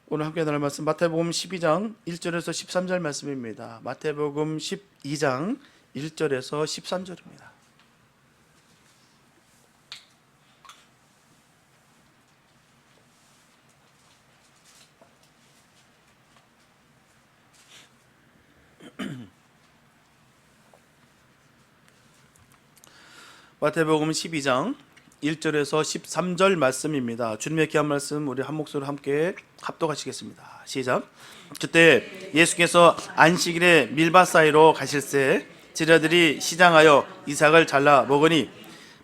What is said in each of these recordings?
오늘 함께 나눌 말씀 마태복음 12장 1절에서 13절 말씀입니다. 마태복음 12장 1절에서 13절입니다. 마태복음 12장 1절에서 13절 말씀입니다. 주님의 귀한 말씀 우리 한 목소리로 함께 합독하시겠습니다. 시작. 그때 예수께서 안식일에 밀밭 사이로 가실새 제자들이 시장하여 이삭을 잘라 먹으니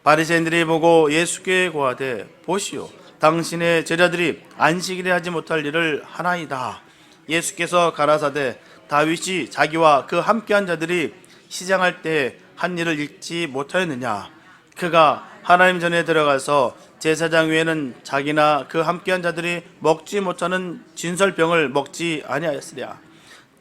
바리새인들이 보고 예수께 고하되 보시오, 당신의 제자들이 안식일에 하지 못할 일을 하나이다. 예수께서 가라사대 다윗이 자기와 그 함께한 자들이 시장할 때 한 일을 읽지 못하였느냐? 그가 하나님 전에 들어가서 제사장 외에는 자기나 그 함께한 자들이 먹지 못하는 진설병을 먹지 아니하였으랴.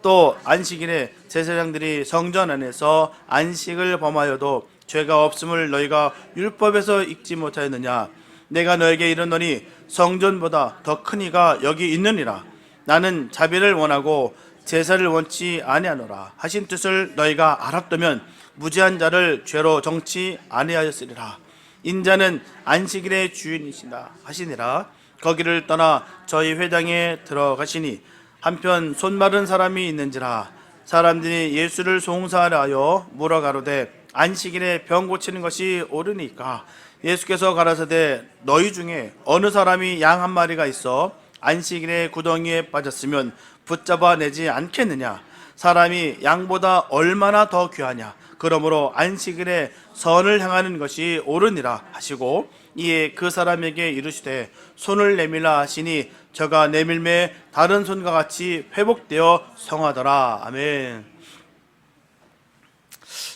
또 안식일에 제사장들이 성전 안에서 안식을 범하여도 죄가 없음을 너희가 율법에서 읽지 못하였느냐? 내가 너에게 이르노니 성전보다 더 큰 이가 여기 있느니라. 나는 자비를 원하고 제사를 원치 아니하노라 하신 뜻을 너희가 알았다면 무죄한 자를 죄로 정치 아니하였으리라. 인자는 안식일의 주인이시다 하시니라. 거기를 떠나 저희 회당에 들어가시니 한편 손 마른 사람이 있는지라. 사람들이 예수를 송사하려 하여 물어가로되 안식일에 병 고치는 것이 옳으니까? 예수께서 가라사대 너희 중에 어느 사람이 양 한 마리가 있어 안식일에 구덩이에 빠졌으면 붙잡아 내지 않겠느냐? 사람이 양보다 얼마나 더 귀하냐? 그러므로 안식일에 선을 행하는 것이 옳으니라 하시고 이에 그 사람에게 이르시되 손을 내밀라 하시니 저가 내밀매 다른 손과 같이 회복되어 성하더라. 아멘.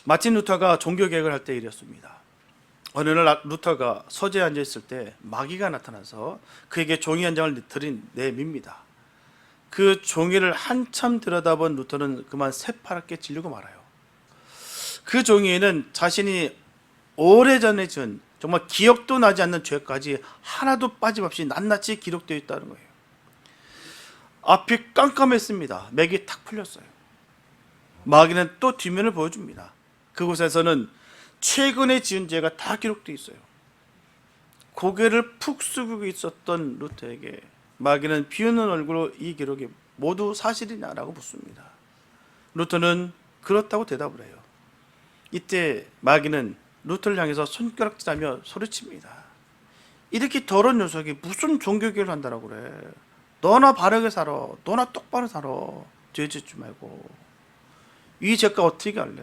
마틴 루터가 종교개혁을 할 때 일이었습니다. 어느 날 루터가 서재에 앉아 있을 때 마귀가 나타나서 그에게 종이 한 장을 내밉니다. 그 종이를 한참 들여다본 루터는 그만 새파랗게 질리고 말아요. 그 종이에는 자신이 오래전에 지은 정말 기억도 나지 않는 죄까지 하나도 빠짐없이 낱낱이 기록되어 있다는 거예요. 앞이 깜깜했습니다. 맥이 탁 풀렸어요. 마귀는 또 뒷면을 보여줍니다. 그곳에서는 최근에 지은 죄가 다 기록되어 있어요. 고개를 푹 숙이고 있었던 루터에게 마귀는 비웃는 얼굴로 이 기록이 모두 사실이냐라고 묻습니다. 루터는 그렇다고 대답을 해요. 이때 마귀는 루터를 향해서 손가락질하며 소리칩니다. 이렇게 더러운 녀석이 무슨 종교개혁을 한다고 그래? 너나 바르게 살아. 너나 똑바로 살아. 죄 짓지 말고. 이 죄가 어떻게 할래?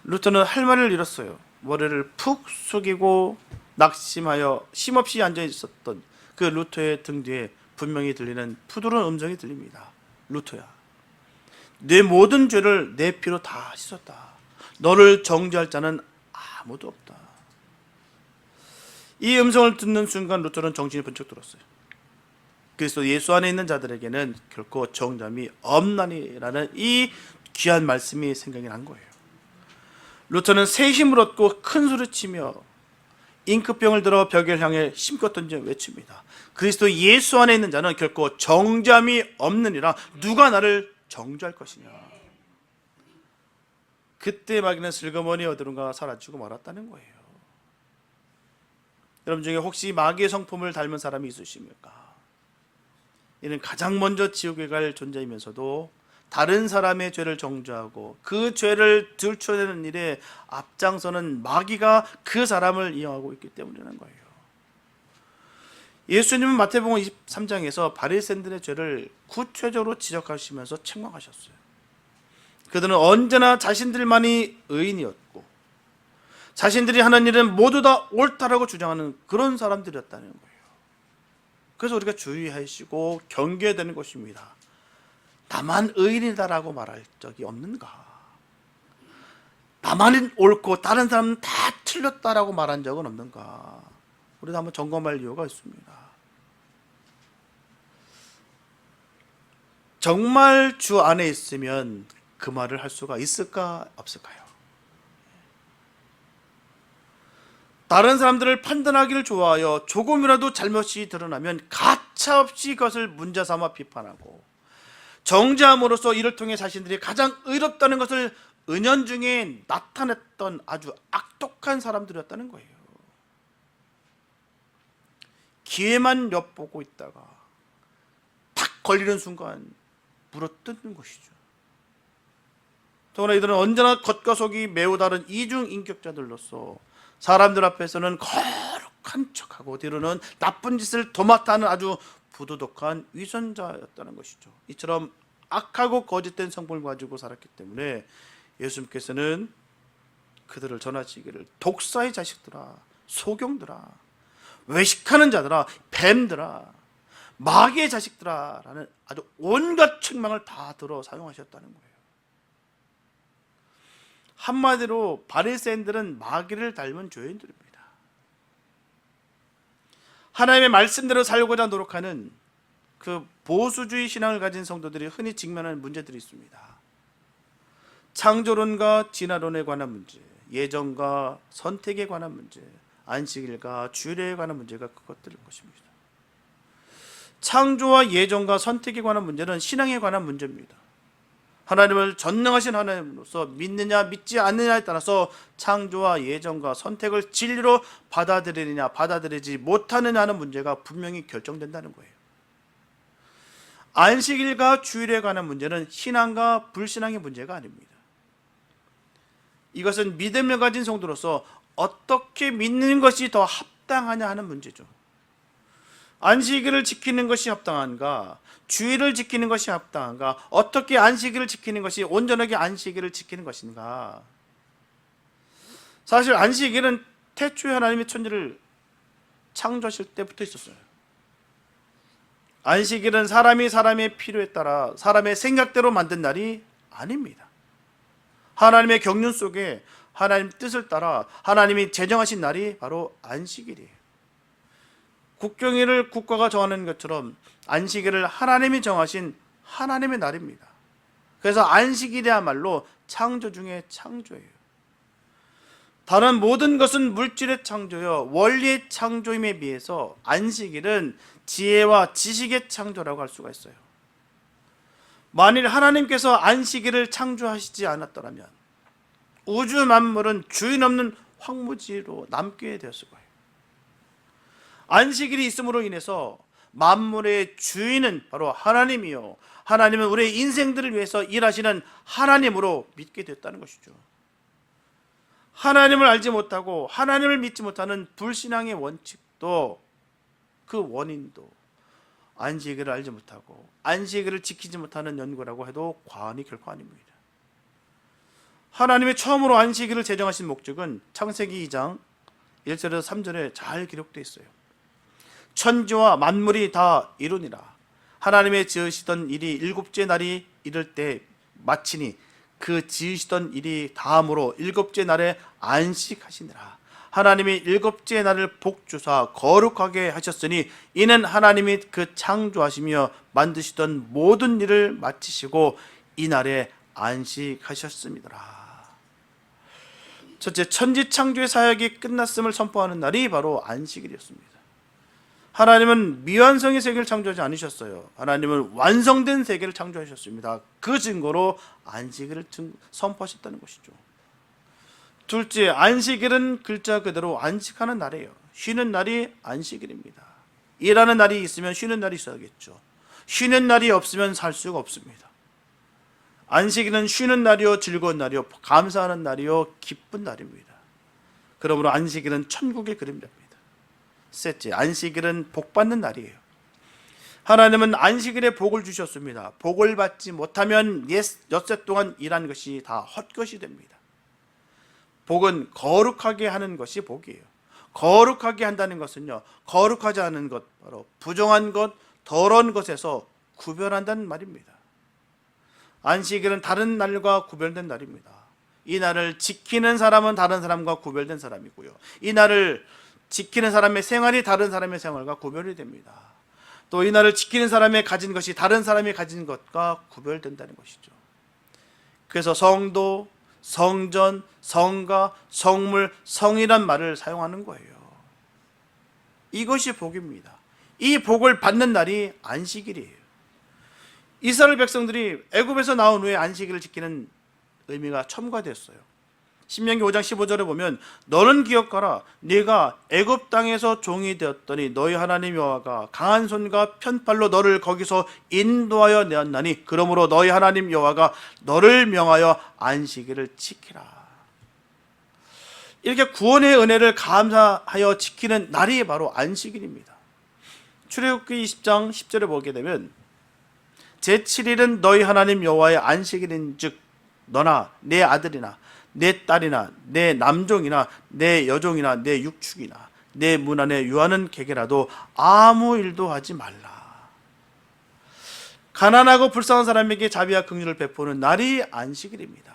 루터는 할 말을 잃었어요. 머리를 푹 숙이고 낙심하여 쉼없이 앉아 있었던 그 루터의 등 뒤에 분명히 들리는 푸드러운 음성이 들립니다. 루터야, 내 모든 죄를 내 피로 다 씻었다. 너를 정죄할 자는 아무도 없다. 이 음성을 듣는 순간 루터는 정신이 번쩍 들었어요. 그래서 예수 안에 있는 자들에게는 결코 정죄함이 없나니라는 이 귀한 말씀이 생각이 난 거예요. 루터는 새 힘을 얻고 큰 소리치며 잉크병을 들어 벽을 향해 힘껏 던져 외칩니다. 그리스도 예수 안에 있는 자는 결코 정죄함이 없느니라. 누가 나를 정죄할 것이냐? 그때 마귀는 슬그머니 어디론가 사라지고 말았다는 거예요. 여러분 중에 혹시 마귀의 성품을 닮은 사람이 있으십니까? 이는 가장 먼저 지옥에 갈 존재이면서도 다른 사람의 죄를 정죄하고 그 죄를 들춰내는 일에 앞장서는 마귀가 그 사람을 이용하고 있기 때문이라는 거예요. 예수님은 마태복음 23장에서 바리새인들의 죄를 구체적으로 지적하시면서 책망하셨어요. 그들은 언제나 자신들만이 의인이었고 자신들이 하는 일은 모두 다 옳다라고 주장하는 그런 사람들이었다는 거예요. 그래서 우리가 주의하시고 경계해야 되는 것입니다. 나만 의인이다라고 말할 적이 없는가? 나만 옳고 다른 사람은 다 틀렸다라고 말한 적은 없는가? 우리도 한번 점검할 이유가 있습니다. 정말 주 안에 있으면 그 말을 할 수가 있을까 없을까요? 다른 사람들을 판단하기를 좋아하여 조금이라도 잘못이 드러나면 가차없이 그것을 문제 삼아 비판하고 정죄함으로써 이를 통해 자신들이 가장 의롭다는 것을 은연중에 나타냈던 아주 악독한 사람들이었다는 거예요. 기회만 엿보고 있다가 탁 걸리는 순간 물어뜯는 것이죠. 더구나 이들은 언제나 겉과 속이 매우 다른 이중인격자들로서 사람들 앞에서는 거룩한 척하고 뒤로는 나쁜 짓을 도맡아하는 아주 부도덕한 위선자였다는 것이죠. 이처럼 악하고 거짓된 성품을 가지고 살았기 때문에 예수님께서는 그들을 전하시기를 독사의 자식들아, 소경들아, 외식하는 자들아, 뱀들아, 마귀의 자식들아 라는 아주 온갖 책망을 다 들어 사용하셨다는 거예요. 한마디로 바리새인들은 마귀를 닮은 죄인들입니다. 하나님의 말씀대로 살고자 노력하는 그 보수주의 신앙을 가진 성도들이 흔히 직면하는 문제들이 있습니다. 창조론과 진화론에 관한 문제, 예정과 선택에 관한 문제, 안식일과 주일에 관한 문제가 그것들일 것입니다. 창조와 예정과 선택에 관한 문제는 신앙에 관한 문제입니다. 하나님을 전능하신 하나님으로서 믿느냐 믿지 않느냐에 따라서 창조와 예정과 선택을 진리로 받아들이느냐 받아들이지 못하느냐 하는 문제가 분명히 결정된다는 거예요. 안식일과 주일에 관한 문제는 신앙과 불신앙의 문제가 아닙니다. 이것은 믿음을 가진 성도로서 어떻게 믿는 것이 더 합당하냐 하는 문제죠. 안식일을 지키는 것이 합당한가? 주일을 지키는 것이 합당한가? 어떻게 안식일을 지키는 것이 온전하게 안식일을 지키는 것인가? 사실 안식일은 태초에 하나님이 천지를 창조하실 때부터 있었어요. 안식일은 사람이 사람의 필요에 따라 사람의 생각대로 만든 날이 아닙니다. 하나님의 경륜 속에 하나님 뜻을 따라 하나님이 제정하신 날이 바로 안식일이에요. 국경일을 국가가 정하는 것처럼 안식일을 하나님이 정하신 하나님의 날입니다. 그래서 안식일이야말로 창조 중에 창조예요. 다른 모든 것은 물질의 창조여 원리의 창조임에 비해서 안식일은 지혜와 지식의 창조라고 할 수가 있어요. 만일 하나님께서 안식일을 창조하시지 않았더라면 우주 만물은 주인 없는 황무지로 남게 되었을 거예요. 안식일이 있음으로 인해서 만물의 주인은 바로 하나님이요, 하나님은 우리의 인생들을 위해서 일하시는 하나님으로 믿게 됐다는 것이죠. 하나님을 알지 못하고 하나님을 믿지 못하는 불신앙의 원칙도 그 원인도 안식일을 알지 못하고 안식일을 지키지 못하는 연고라고 해도 과언이 결코 아닙니다. 하나님이 처음으로 안식일을 제정하신 목적은 창세기 2장 1절에서 3절에 잘 기록되어 있어요. 천지와 만물이 다 이루니라. 하나님의 지으시던 일이 일곱째 날이 이를 때 마치니 그 지으시던 일이 다음으로 일곱째 날에 안식하시니라. 하나님이 일곱째 날을 복주사 거룩하게 하셨으니 이는 하나님이 그 창조하시며 만드시던 모든 일을 마치시고 이 날에 안식하셨습니다. 첫째, 천지 창조의 사역이 끝났음을 선포하는 날이 바로 안식일이었습니다. 하나님은 미완성의 세계를 창조하지 않으셨어요. 하나님은 완성된 세계를 창조하셨습니다. 그 증거로 안식일을 선포하셨다는 것이죠. 둘째, 안식일은 글자 그대로 안식하는 날이에요. 쉬는 날이 안식일입니다. 일하는 날이 있으면 쉬는 날이 있어야겠죠. 쉬는 날이 없으면 살 수가 없습니다. 안식일은 쉬는 날이요, 즐거운 날이요, 감사하는 날이요, 기쁜 날입니다. 그러므로 안식일은 천국의 그림자입니다. 셋째, 안식일은 복받는 날이에요. 하나님은 안식일에 복을 주셨습니다. 복을 받지 못하면 엿새 동안 일한 것이 다 헛것이 됩니다. 복은 거룩하게 하는 것이 복이에요. 거룩하게 한다는 것은요, 거룩하지 않은 것, 바로 부정한 것, 더러운 것에서 구별한다는 말입니다. 안식일은 다른 날과 구별된 날입니다. 이 날을 지키는 사람은 다른 사람과 구별된 사람이고요, 이 날을 지키는 사람의 생활이 다른 사람의 생활과 구별이 됩니다. 또 이 날을 지키는 사람의 가진 것이 다른 사람이 가진 것과 구별된다는 것이죠. 그래서 성도, 성전, 성가, 성물, 성이란 말을 사용하는 거예요. 이것이 복입니다. 이 복을 받는 날이 안식일이에요. 이스라엘 백성들이 애굽에서 나온 후에 안식일을 지키는 의미가 첨가됐어요. 신명기 5장 15절에 보면 너는 기억하라 네가 애굽 땅에서 종이 되었더니 너희 하나님 여호와가 강한 손과 편팔로 너를 거기서 인도하여 내었나니 그러므로 너희 하나님 여호와가 너를 명하여 안식일을 지키라. 이렇게 구원의 은혜를 감사하여 지키는 날이 바로 안식일입니다. 출애굽기 20장 10절에 보게 되면 제7일은 너희 하나님 여호와의 안식일인즉 너나 내 아들이나 내 딸이나 내 남종이나 내 여종이나 내 육축이나 내 문 안에 유하는 개개라도 아무 일도 하지 말라. 가난하고 불쌍한 사람에게 자비와 긍휼을 베푸는 날이 안식일입니다.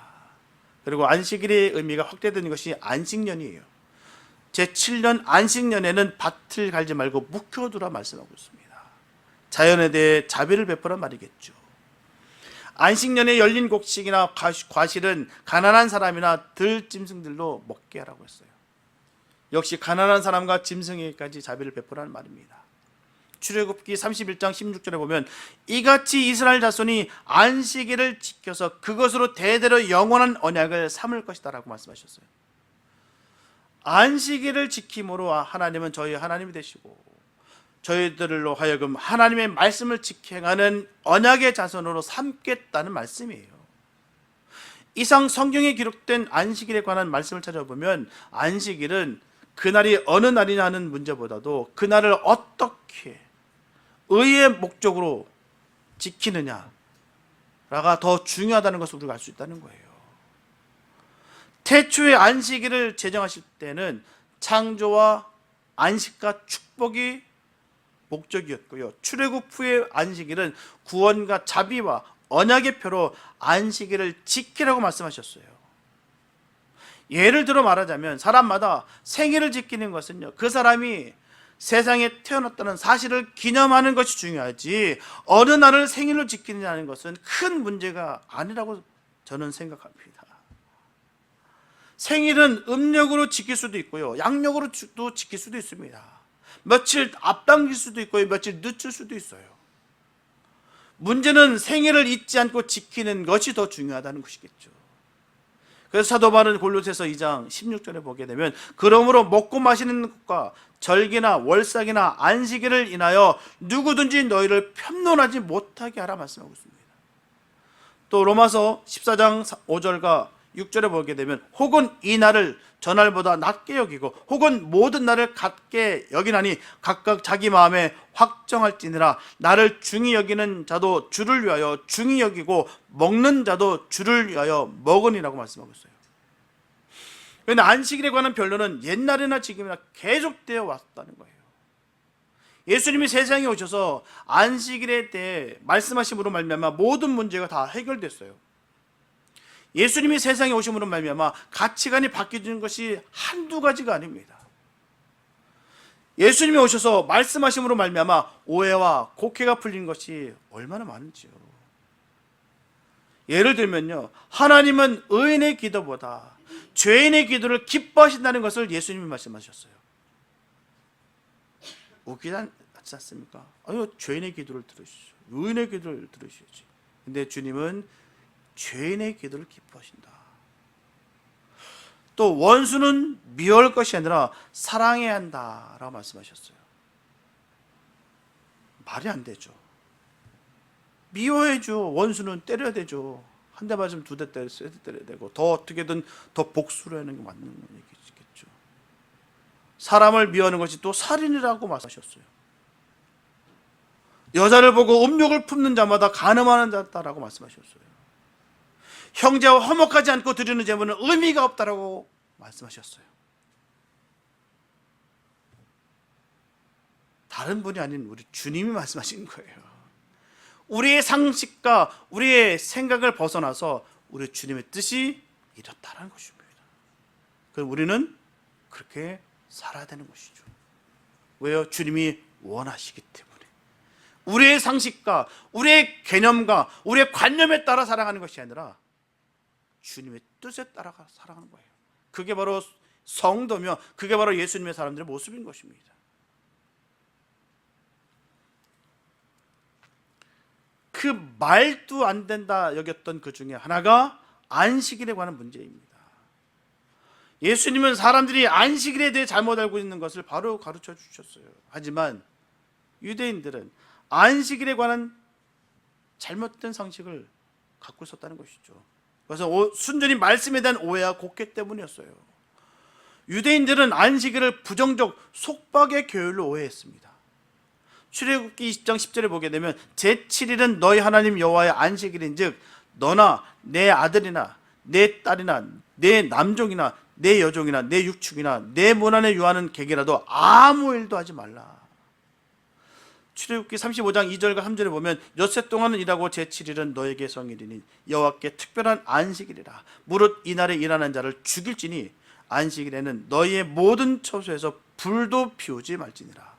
그리고 안식일의 의미가 확대되는 것이 안식년이에요. 제7년 안식년에는 밭을 갈지 말고 묵혀두라 말씀하고 있습니다. 자연에 대해 자비를 베푸란 말이겠죠. 안식년에 열린 곡식이나 과실은 가난한 사람이나 들짐승들로 먹게 하라고 했어요. 역시 가난한 사람과 짐승에게까지 자비를 베푸라는 말입니다. 출애굽기 31장 16절에 보면 이같이 이스라엘 자손이 안식일을 지켜서 그것으로 대대로 영원한 언약을 삼을 것이다 라고 말씀하셨어요. 안식일을 지킴으로 하나님은 저희 하나님이 되시고 저희들로 하여금 하나님의 말씀을 지켜 행하는 언약의 자손으로 삼겠다는 말씀이에요. 이상 성경에 기록된 안식일에 관한 말씀을 찾아보면 안식일은 그날이 어느 날이냐는 문제보다도 그날을 어떻게 의의 목적으로 지키느냐가 더 중요하다는 것을 우리가 알 수 있다는 거예요. 태초에 안식일을 제정하실 때는 창조와 안식과 축복이 목적이었고요. 출애굽 후의 안식일은 구원과 자비와 언약의 표로 안식일을 지키라고 말씀하셨어요. 예를 들어 말하자면 사람마다 생일을 지키는 것은요, 그 사람이 세상에 태어났다는 사실을 기념하는 것이 중요하지 어느 날을 생일로 지키느냐는 것은 큰 문제가 아니라고 저는 생각합니다. 생일은 음력으로 지킬 수도 있고요, 양력으로도 지킬 수도 있습니다. 며칠 앞당길 수도 있고요, 며칠 늦출 수도 있어요. 문제는 생일을 잊지 않고 지키는 것이 더 중요하다는 것이겠죠. 그래서 사도 바울은 골로새서 2장 16절에 보게 되면 그러므로 먹고 마시는 것과 절기나 월삭이나 안식일을 인하여 누구든지 너희를 편론하지 못하게 하라 말씀하고 있습니다. 또 로마서 14장 5절과 6절에 보게 되면 혹은 이 날을 전날보다 낮게 여기고 혹은 모든 날을 같게 여기나니 각각 자기 마음에 확정할지니라. 나를 중히 여기는 자도 주를 위하여 중히 여기고 먹는 자도 주를 위하여 먹으니라고 말씀하고 있어요. 그런데 안식일에 관한 변론은 옛날이나 지금이나 계속되어 왔다는 거예요. 예수님이 세상에 오셔서 안식일에 대해 말씀하심으로 말미암아 모든 문제가 다 해결됐어요. 예수님이 세상에 오심으로 말미암아 가치관이 바뀌는 것이 한두 가지가 아닙니다. 예수님이 오셔서 말씀하심으로 말미암아 오해와 곡해가 풀린 것이 얼마나 많은지요. 예를 들면요, 하나님은 의인의 기도보다 죄인의 기도를 기뻐하신다는 것을 예수님이 말씀하셨어요. 웃기지 않지 않습니까? 아유, 죄인의 기도를 들으시죠, 의인의 기도를 들으시지. 근데 주님은 죄인의 기도를 기뻐하신다. 또 원수는 미워할 것이 아니라 사랑해야 한다라고 말씀하셨어요. 말이 안 되죠. 미워해줘. 원수는 때려야 되죠. 한 대 맞으면 두 대 때려야 되고 더 어떻게든 더 복수를 하는 게 맞는 얘기겠죠. 사람을 미워하는 것이 또 살인이라고 말씀하셨어요. 여자를 보고 음욕을 품는 자마다 간음하는 자다라고 말씀하셨어요. 형제와 화목하지 않고 드리는 제물은 의미가 없다라고 말씀하셨어요. 다른 분이 아닌 우리 주님이 말씀하신 거예요. 우리의 상식과 우리의 생각을 벗어나서 우리 주님의 뜻이 이렇다는 것입니다. 그럼 우리는 그렇게 살아야 되는 것이죠. 왜요? 주님이 원하시기 때문에. 우리의 상식과 우리의 개념과 우리의 관념에 따라 살아가는 것이 아니라 주님의 뜻에 따라가 살아가는 거예요. 그게 바로 성도며 그게 바로 예수님의 사람들의 모습인 것입니다. 그 말도 안 된다 여겼던 그 중에 하나가 안식일에 관한 문제입니다. 예수님은 사람들이 안식일에 대해 잘못 알고 있는 것을 바로 가르쳐 주셨어요. 하지만 유대인들은 안식일에 관한 잘못된 상식을 갖고 있었다는 것이죠. 그래서 순전히 말씀에 대한 오해와 곡해 때문이었어요. 유대인들은 안식일을 부정적 속박의 교율로 오해했습니다. 출애굽기 20장 10절에 보게 되면 제7일은 너희 하나님 여호와의 안식일인즉 너나 내 아들이나 내 딸이나 내 남종이나 내 여종이나 내 육축이나 내 문안에 유하는 객이라도 아무 일도 하지 말라. 출애굽기 35장 2절과 3절에 보면 엿새 동안은 일하고 제7일은 너에게 성일이니 여호와께 특별한 안식일이라. 무릇 이날에 일하는 자를 죽일지니 안식일에는 너희의 모든 처소에서 불도 피우지 말지니라.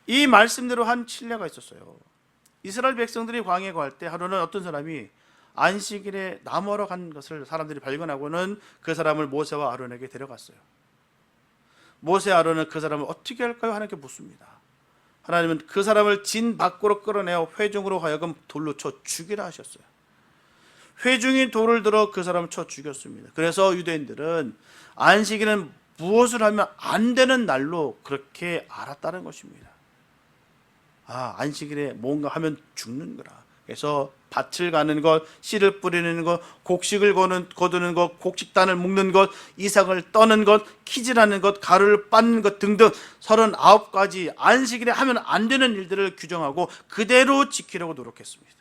이 말씀대로 한 칠례가 있었어요. 이스라엘 백성들이 광야에 거할 때 하루는 어떤 사람이 안식일에 나무하러 간 것을 사람들이 발견하고는 그 사람을 모세와 아론에게 데려갔어요. 모세 아론은 그 사람을 어떻게 할까요? 하나님께 묻습니다. 하나님은 그 사람을 진 밖으로 끌어내어 회중으로 하여금 돌로 쳐 죽이라 하셨어요. 회중이 돌을 들어 그 사람을 쳐 죽였습니다. 그래서 유대인들은 안식일은 무엇을 하면 안 되는 날로 그렇게 알았다는 것입니다. 안식일에 뭔가 하면 죽는 거라. 그래서 밭을 가는 것, 씨를 뿌리는 것, 곡식을 거두는 것, 곡식단을 묶는 것, 이삭을 떠는 것, 키질하는 것, 가루를 빻는 것 등등 39가지 안식일에 하면 안 되는 일들을 규정하고 그대로 지키려고 노력했습니다.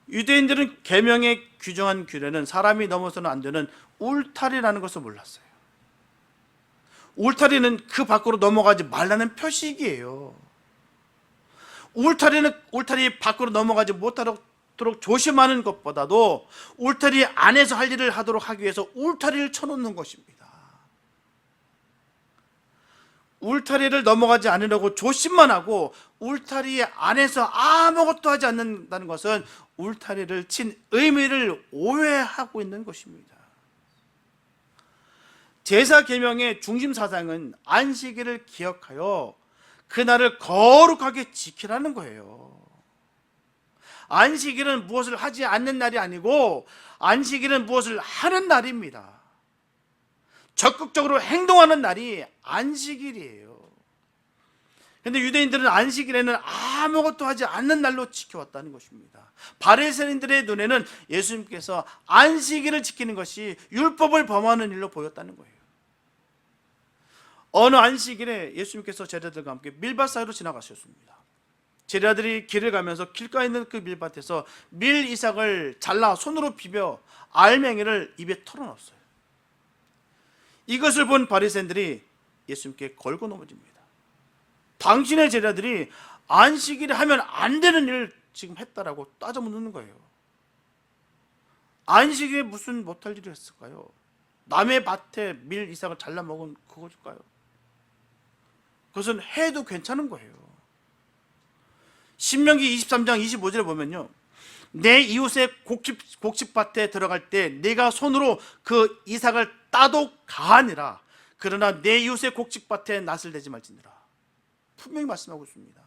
유대인들은 계명에 규정한 규례는 사람이 넘어서는 안 되는 울타리라는 것을 몰랐어요. 울타리는 그 밖으로 넘어가지 말라는 표식이에요. 울타리 밖으로 넘어가지 못하도록 조심하는 것보다도 울타리 안에서 할 일을 하도록 하기 위해서 울타리를 쳐놓는 것입니다. 울타리를 넘어가지 않으려고 조심만 하고 울타리 안에서 아무것도 하지 않는다는 것은 울타리를 친 의미를 오해하고 있는 것입니다. 제사 계명의 중심 사상은 안식일을 기억하여 그날을 거룩하게 지키라는 거예요. 안식일은 무엇을 하지 않는 날이 아니고 안식일은 무엇을 하는 날입니다. 적극적으로 행동하는 날이 안식일이에요. 그런데 유대인들은 안식일에는 아무것도 하지 않는 날로 지켜왔다는 것입니다. 바리새인들의 눈에는 예수님께서 안식일을 지키는 것이 율법을 범하는 일로 보였다는 거예요. 어느 안식일에 예수님께서 제자들과 함께 밀밭 사이로 지나가셨습니다. 제자들이 길을 가면서 길가에 있는 그 밀밭에서 밀 이삭을 잘라 손으로 비벼 알맹이를 입에 털어넣었어요. 이것을 본 바리새인들이 예수님께 걸고 넘어집니다. 당신의 제자들이 안식일에 하면 안 되는 일을 지금 했다라고 따져 묻는 거예요. 안식일에 무슨 못할 일을 했을까요? 남의 밭에 밀 이삭을 잘라 먹은 그것일까요? 그것은 해도 괜찮은 거예요. 신명기 23장 25절에 보면요, 내 이웃의 곡식밭에 들어갈 때 네가 손으로 그 이삭을 따도 가하니라. 그러나 내 이웃의 곡식밭에 낫을 대지 말지니라. 분명히 말씀하고 있습니다.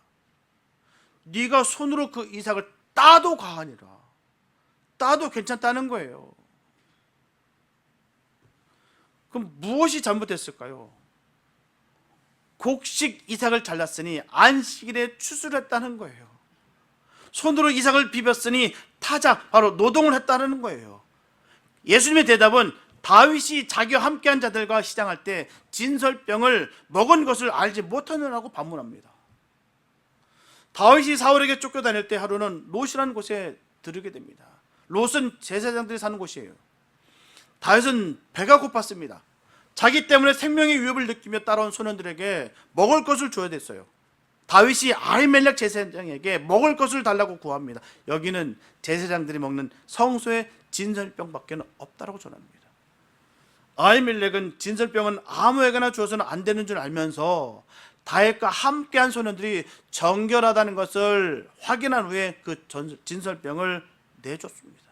네가 손으로 그 이삭을 따도 가하니라. 따도 괜찮다는 거예요. 그럼 무엇이 잘못됐을까요? 곡식 이삭을 잘랐으니 안식일에 추수를 거예요. 손으로 이삭을 비볐으니 타작, 바로 노동을 했다는 거예요. 예수님의 대답은 다윗이 자기와 함께한 자들과 시장할 때 진설병을 먹은 것을 알지 못하느라고 반문합니다. 다윗이 사울에게 쫓겨다닐 때 하루는 롯이라는 곳에 들르게 됩니다. 롯은 제사장들이 사는 곳이에요. 다윗은 배가 고팠습니다. 자기 때문에 생명의 위협을 느끼며 따라온 소년들에게 먹을 것을 줘야 됐어요. 다윗이 아히멜렉 제사장에게 먹을 것을 달라고 구합니다. 여기는 제사장들이 먹는 성소의 진설병밖에 없다고 전합니다. 아히멜렉은 진설병은 아무에게나 주어서는 안 되는 줄 알면서 다윗과 함께한 소년들이 정결하다는 것을 확인한 후에 그 진설병을 내줬습니다.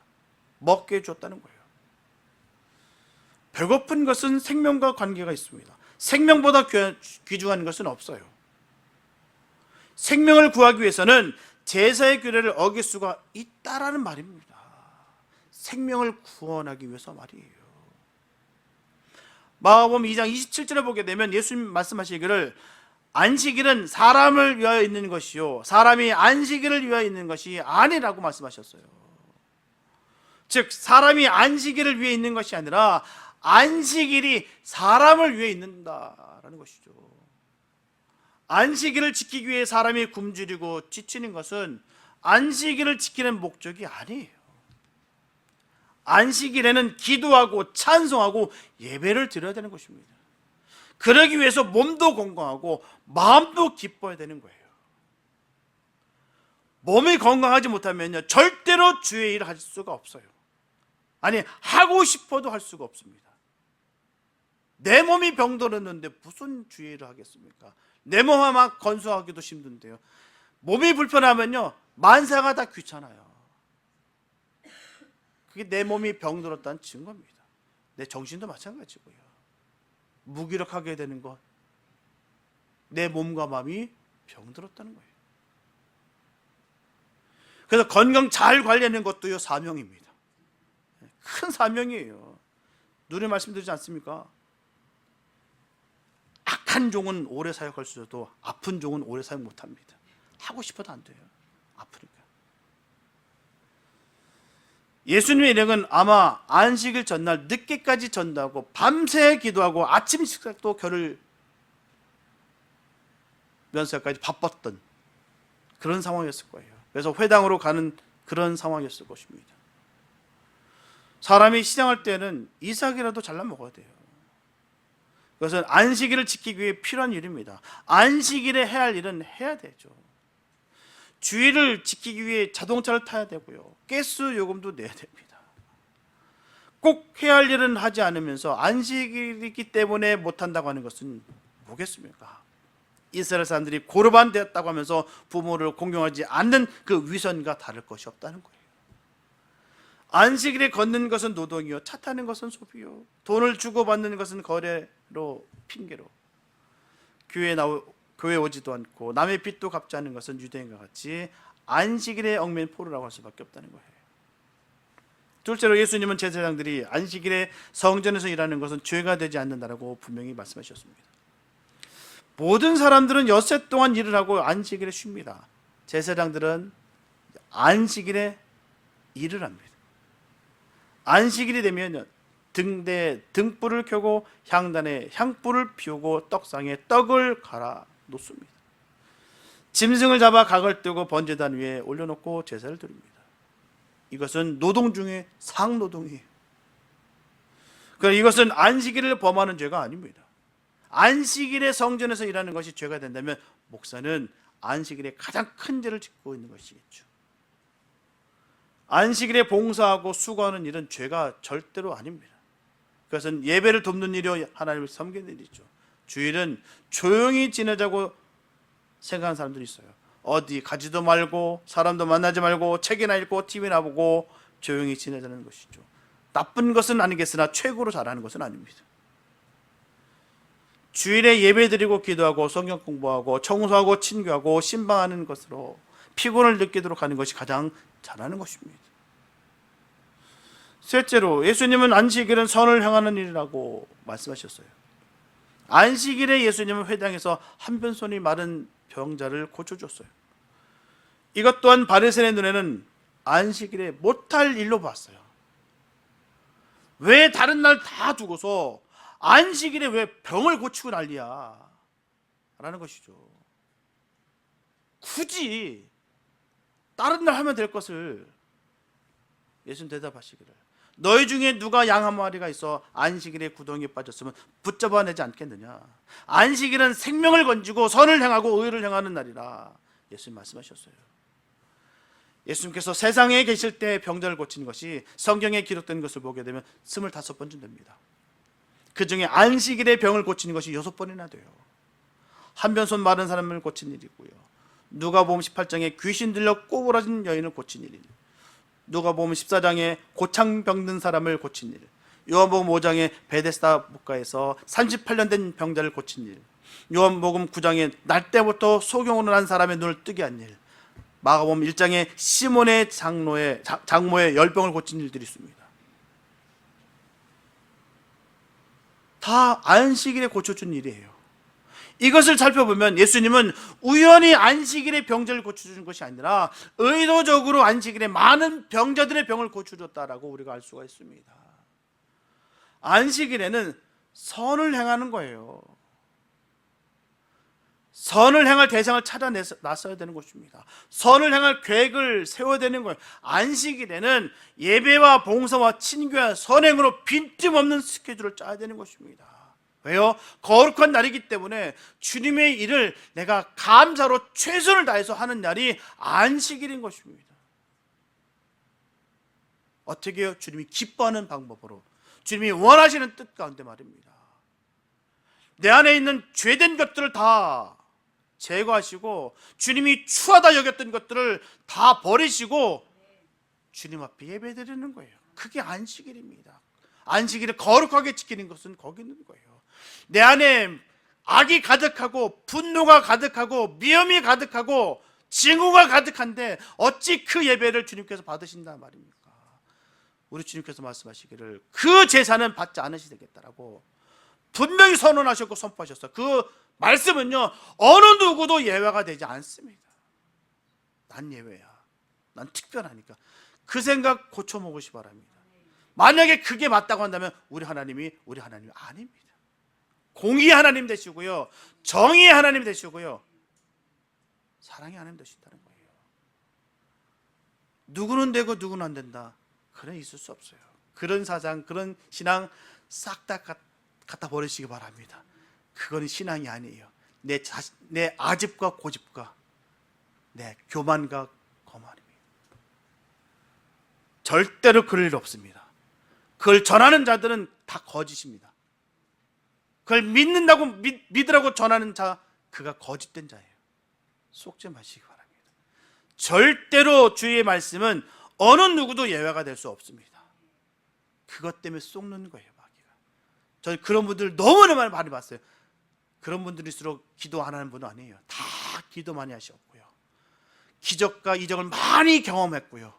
먹게 해줬다는 거예요. 배고픈 것은 생명과 관계가 있습니다. 생명보다 귀중한 것은 없어요. 생명을 구하기 위해서는 제사의 규례를 어길 수가 있다라는 말입니다. 생명을 구원하기 위해서 말이에요. 마가복음 2장 27절에 보게 되면 예수님 말씀하시기를 안식일은 사람을 위하여 있는 것이요 사람이 안식일을 위하여 있는 것이 아니라고 말씀하셨어요. 즉 사람이 안식일을 위해 있는 것이 아니라 안식일이 사람을 위해 있는다라는 것이죠. 안식일을 지키기 위해 사람이 굶주리고 지치는 것은 안식일을 지키는 목적이 아니에요. 안식일에는 기도하고 찬송하고 예배를 드려야 되는 것입니다. 그러기 위해서 몸도 건강하고 마음도 기뻐야 되는 거예요. 몸이 건강하지 못하면요 절대로 주의 일을 할 수가 없어요. 아니 하고 싶어도 할 수가 없습니다. 내 몸이 병들었는데 무슨 주의 일을 하겠습니까? 내 몸 하나 건수하기도 힘든데요. 몸이 불편하면요 만사가 다 귀찮아요. 그게 내 몸이 병들었다는 증거입니다. 내 정신도 마찬가지고요. 무기력하게 되는 것, 내 몸과 마음이 병들었다는 거예요. 그래서 건강 잘 관리하는 것도요 사명입니다. 큰 사명이에요. 누리 말씀드리지 않습니까? 악한 종은 오래 사역할 수 있어도 아픈 종은 오래 사역 못합니다. 하고 싶어도 안 돼요. 아프니까. 예수님의 일행은 아마 안식일 전날 늦게까지 전도하고 밤새 기도하고 아침 식사도 겨를 면세까지 바빴던 그런 상황이었을 거예요. 그래서 회당으로 가는 그런 상황이었을 것입니다. 사람이 시장할 때는 이삭이라도 잘라 먹어야 돼요. 그것은 안식일을 지키기 위해 필요한 일입니다. 안식일에 해야 할 일은 해야 되죠. 주일을 지키기 위해 자동차를 타야 되고요. 가스 요금도 내야 됩니다. 꼭 해야 할 일은 하지 않으면서 안식일이기 때문에 못한다고 하는 것은 뭐겠습니까? 이스라엘 사람들이 고르반 되었다고 하면서 부모를 공경하지 않는 그 위선과 다를 것이 없다는 거예요. 안식일에 걷는 것은 노동이요 차 타는 것은 소비요 돈을 주고받는 것은 거래로 핑계로 교회 오지도 않고 남의 빚도 갚지 않는 것은 유대인과 같이 안식일에 얽매인 포로라고 할 수밖에 없다는 거예요. 둘째로 예수님은 제사장들이 안식일에 성전에서 일하는 것은 죄가 되지 않는다라고 분명히 말씀하셨습니다. 모든 사람들은 엿새 동안 일을 하고 안식일에 쉽니다. 제사장들은 안식일에 일을 합니다. 안식일이 되면 등대에 등불을 켜고 향단에 향불을 피우고 떡상에 떡을 갈아 놓습니다. 짐승을 잡아 각을 뜨고 번제단 위에 올려놓고 제사를 드립니다. 이것은 노동 중에 상노동이에요. 그러니까 이것은 안식일을 범하는 죄가 아닙니다. 안식일에 성전에서 일하는 것이 죄가 된다면 목사는 안식일에 가장 큰 죄를 짓고 있는 것이겠죠. 안식일에 봉사하고 수고하는 일은 죄가 절대로 아닙니다. 그것은 예배를 돕는 일이요 하나님을 섬기는 일이죠. 주일은 조용히 지내자고 생각하는 사람들이 있어요. 어디 가지도 말고 사람도 만나지 말고 책이나 읽고 TV나 보고 조용히 지내자는 것이죠. 나쁜 것은 아니겠으나 최고로 잘하는 것은 아닙니다. 주일에 예배드리고 기도하고 성경 공부하고 청소하고 친교하고 신방하는 것으로 피곤을 느끼도록 하는 것이 가장 잘하는 것입니다. 셋째로 예수님은 안식일은 선을 향하는 일이라고 말씀하셨어요. 안식일에 예수님은 회당에서 한편 손이 마른 병자를 고쳐줬어요. 이것 또한 바리새인의 눈에는 안식일에 못할 일로 봤어요. 왜 다른 날 다 두고서 안식일에 왜 병을 고치고 난리야? 라는 것이죠. 굳이 다른 날 하면 될 것을 예수님 대답하시기를 너희 중에 누가 양 한 마리가 있어 안식일에 구덩이에 빠졌으면 붙잡아내지 않겠느냐. 안식일은 생명을 건지고 선을 행하고 의를 행하는 날이라 예수님 말씀하셨어요. 예수님께서 세상에 계실 때 병자를 고친 것이 성경에 기록된 것을 보게 되면 25번쯤 됩니다. 그 중에 안식일에 병을 고치는 것이 6번이나 돼요. 한변손 마른 사람을 고친 일이고요, 누가복음 18장에 귀신 들려 꼬부라진 여인을 고친 일이고, 누가복음 14장에 고창 병든 사람을 고친 일, 요한복음 5장에 베데스다 목가에서 38년 된 병자를 고친 일, 요한복음 9장에 날 때부터 소경으로 난 사람의 눈을 뜨게 한 일, 마가복음 1장에 시몬의 장모의 열병을 고친 일들이 있습니다. 다 안식일에 고쳐준 일이에요. 이것을 살펴보면 예수님은 우연히 안식일에 병자를 고쳐주는 것이 아니라 의도적으로 안식일에 많은 병자들의 병을 고쳐줬다라고 우리가 알 수가 있습니다. 안식일에는 선을 행하는 거예요. 선을 행할 대상을 찾아 놨어야 되는 것입니다. 선을 행할 계획을 세워야 되는 거예요. 안식일에는 예배와 봉사와 친교와 선행으로 빈틈없는 스케줄을 짜야 되는 것입니다. 왜요? 거룩한 날이기 때문에 주님의 일을 내가 감사로 최선을 다해서 하는 날이 안식일인 것입니다. 어떻게 해요? 주님이 기뻐하는 방법으로, 주님이 원하시는 뜻 가운데 말입니다. 내 안에 있는 죄된 것들을 다 제거하시고 주님이 추하다 여겼던 것들을 다 버리시고 주님 앞에 예배드리는 거예요. 그게 안식일입니다. 안식일을 거룩하게 지키는 것은 거기 있는 거예요. 내 안에 악이 가득하고 분노가 가득하고 미움이 가득하고 증오가 가득한데 어찌 그 예배를 주님께서 받으신단 말입니까? 우리 주님께서 말씀하시기를 그 제사는 받지 않으시겠다라고 분명히 선언하셨고 선포하셨어요. 그 말씀은요, 어느 누구도 예외가 되지 않습니다. 난 예외야, 난 특별하니까. 그 생각 고쳐먹으시 바랍니다. 만약에 그게 맞다고 한다면 우리 하나님이 아닙니다. 공의의 하나님 되시고요, 정의의 하나님 되시고요, 사랑의 하나님 되신다는 거예요. 누구는 되고 누구는 안 된다, 그런 있을 수 없어요. 그런 사상, 그런 신앙 싹 다 갖다 버리시기 바랍니다. 그건 신앙이 아니에요. 내 아집과 고집과 내 교만과 거만입니다. 절대로 그럴 일 없습니다. 그걸 전하는 자들은 다 거짓입니다. 그걸 믿으라고 전하는 자, 그가 거짓된 자예요. 속지 마시기 바랍니다. 절대로 주의 말씀은 어느 누구도 예외가 될 수 없습니다. 그것 때문에 속는 거예요, 마귀가. 저는 그런 분들 너무나 많이 봤어요. 그런 분들일수록 기도 안 하는 분은 아니에요. 다 기도 많이 하셨고요, 기적과 이적을 많이 경험했고요,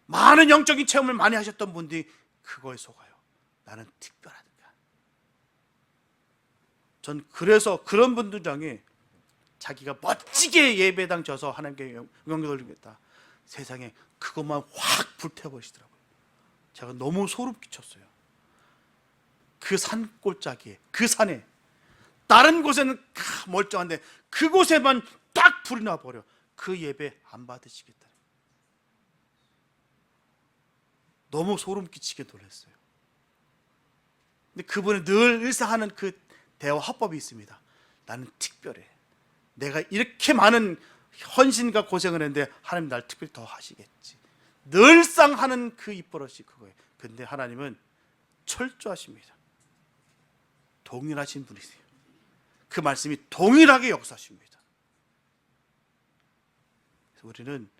많은 영적인 체험을 많이 하셨던 분들이 그거에 속아요. 나는 특별하니까. 전 그래서 그런 분들 중에 자기가 멋지게 예배당 져서 하나님께 영광 돌리겠다, 세상에 그것만 확 불태워버리시더라고요. 제가 너무 소름 끼쳤어요. 그 산골짜기에, 그 산에, 다른 곳에는 멀쩡한데 그곳에만 딱 불이 나버려. 그 예배 안 받으시겠다. 너무 소름 끼치게 놀랐어요. 근데 그분은 늘 일상하는 그 대화 화법이 있습니다. 나는 특별해. 내가 이렇게 많은 헌신과 고생을 했는데 하나님 날 특별히 더 하시겠지. 늘상 하는 그 입버릇이 그거예요. 근데 하나님은 철저하십니다. 동일하신 분이세요. 그 말씀이 동일하게 역사하십니다. 그래서 우리는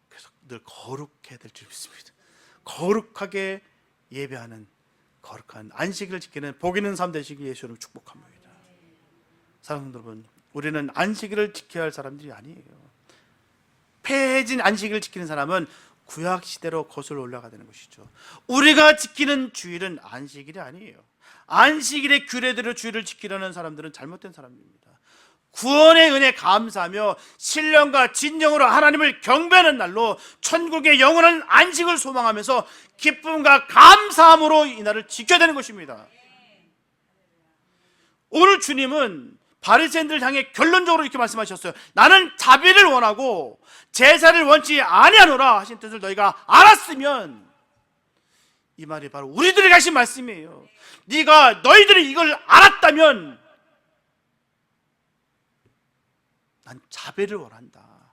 계속 늘 거룩해야 될 줄 믿습니다. 거룩하게 예배하는 거룩한 안식일을 지키는 복 있는 삶 되시기 예수를 축복합니다. 사랑하는 여러분, 우리는 안식일을 지켜야 할 사람들이 아니에요. 폐해진 안식일을 지키는 사람은 구약 시대로 거슬러 올라가야 되는 것이죠. 우리가 지키는 주일은 안식일이 아니에요. 안식일의 규례대로 주일을 지키려는 사람들은 잘못된 사람입니다. 구원의 은혜 감사하며 신령과 진정으로 하나님을 경배하는 날로 천국의 영원한 안식을 소망하면서 기쁨과 감사함으로 이 날을 지켜야 되는 것입니다. 오늘 주님은 바리새인들 향해 결론적으로 이렇게 말씀하셨어요. 나는 자비를 원하고 제사를 원치 아니하노라 하신 뜻을 너희가 알았으면, 이 말이 바로 우리들에게 하신 말씀이에요. 너희들이 이걸 알았다면 난 자비를 원한다.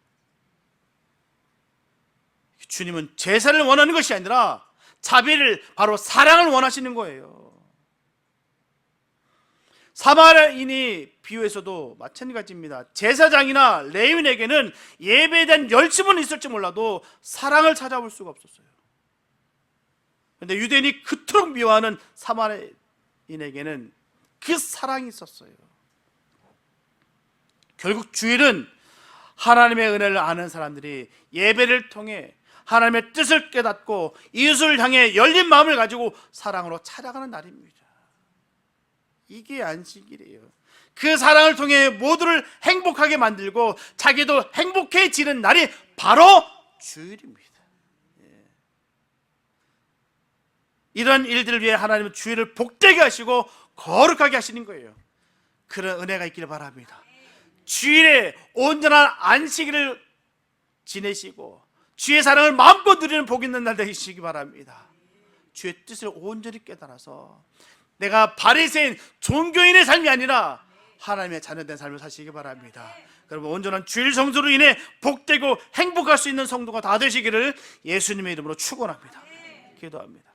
주님은 제사를 원하는 것이 아니라 자비를, 바로 사랑을 원하시는 거예요. 사마리아인이 비유에서도 마찬가지입니다. 제사장이나 레위인에게는 예배에 대한 열심은 있을지 몰라도 사랑을 찾아볼 수가 없었어요. 그런데 유대인이 그토록 미워하는 사마리아인에게는 그 사랑이 있었어요. 결국 주일은 하나님의 은혜를 아는 사람들이 예배를 통해 하나님의 뜻을 깨닫고 이웃을 향해 열린 마음을 가지고 사랑으로 찾아가는 날입니다. 이게 안식일이에요. 그 사랑을 통해 모두를 행복하게 만들고 자기도 행복해지는 날이 바로 주일입니다. 이런 일들을 위해 하나님은 주일을 복되게 하시고 거룩하게 하시는 거예요. 그런 은혜가 있기를 바랍니다. 주일에 온전한 안식일을 지내시고 주의 사랑을 마음껏 누리는 복 있는 날 되시기 바랍니다. 주의 뜻을 온전히 깨달아서 내가 바리새인 종교인의 삶이 아니라 하나님의 자녀된 삶을 사시기 바랍니다. 여러분, 온전한 주일 성수로 인해 복되고 행복할 수 있는 성도가 다 되시기를 예수님의 이름으로 축원합니다. 기도합니다.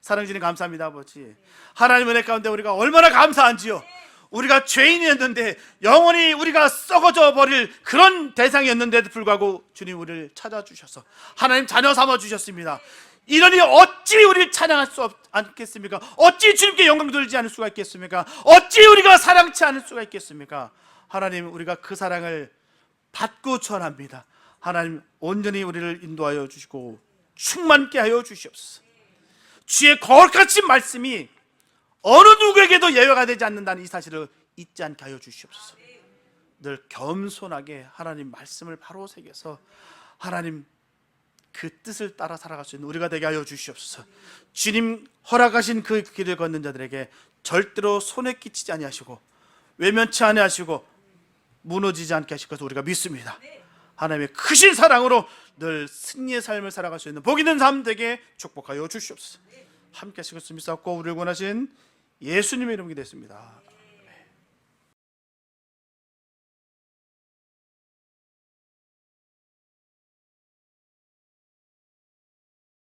사랑 주님 감사합니다. 아버지, 하나님의 은혜 가운데 우리가 얼마나 감사한지요. 우리가 죄인이었는데 영원히 우리가 썩어져 버릴 그런 대상이었는데도 불구하고 주님 우리를 찾아주셔서 하나님 자녀 삼아주셨습니다. 이러니 어찌 우리를 찬양할 수 않겠습니까? 어찌 주님께 영광 돌리지 않을 수가 있겠습니까? 어찌 우리가 사랑치 않을 수가 있겠습니까? 하나님, 우리가 그 사랑을 받고 전합니다. 하나님, 온전히 우리를 인도하여 주시고 충만케 하여 주시옵소서. 주의 거룩하신 말씀이 어느 누구에게도 예외가 되지 않는다는 이 사실을 잊지 않게 하여 주시옵소서. 늘 겸손하게 하나님 말씀을 바로 새겨서 하나님 그 뜻을 따라 살아갈 수 있는 우리가 되게 하여 주시옵소서. 주님 허락하신 그 길을 걷는 자들에게 절대로 손에 끼치지 아니하시고 외면치 아니하시고 무너지지 않게 하실 것을 우리가 믿습니다. 하나님의 크신 사랑으로 늘 승리의 삶을 살아갈 수 있는 복 있는 삶 되게 축복하여 주시옵소서. 함께 하시겠습니다. 믿사옵고 우리를 원하신 예수님의 이름이 됐습니다.